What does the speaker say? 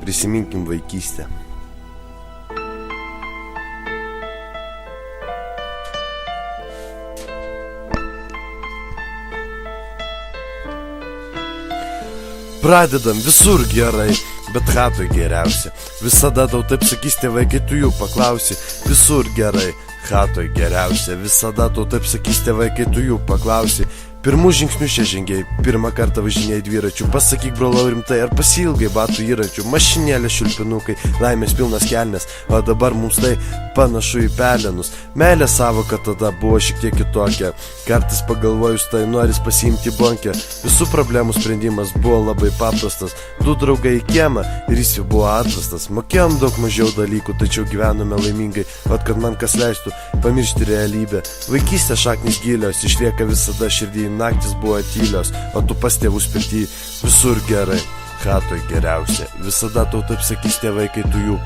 Prisiminkim vaikystę. Pradedam visur gerai, bet chatoj geriausia. Visada tau taip sakys tėvai, kai tu jų paklausi. Visur gerai, chatoj geriausia. Visada tau taip sakys tėvai, kai tu jų paklausi. Pirmų žingsnių čia žengiai, pirmą kartą važinėjai dviračių. Pasakyk, brolau, rimtai, ar pasilgai batų įrančių. Mašinėlė, šilpinukai, laimės pilnas kelnes. O dabar mums tai panašu į pelenus. Meilė savoka tada buvo šiek tiek kitokia. Kartais pagalvojus, tai noris pasiimti bonkę. Visų problemų sprendimas buvo labai paprastas. Du draugai į kiemą ir jis jau buvo atrastas. Mokėjom daug mažiau dalykų, tačiau gyvenome laimingai. Vat kad man kas leistų pamiršti realybę. Vaikystė šaknis gilios, išlieka visada širdį. Naktis buvo tylios, o tu pas tėvus pirty. Visur gerai, chatoj geriausia. Visada tau taip sakys tėvai, kai tu jų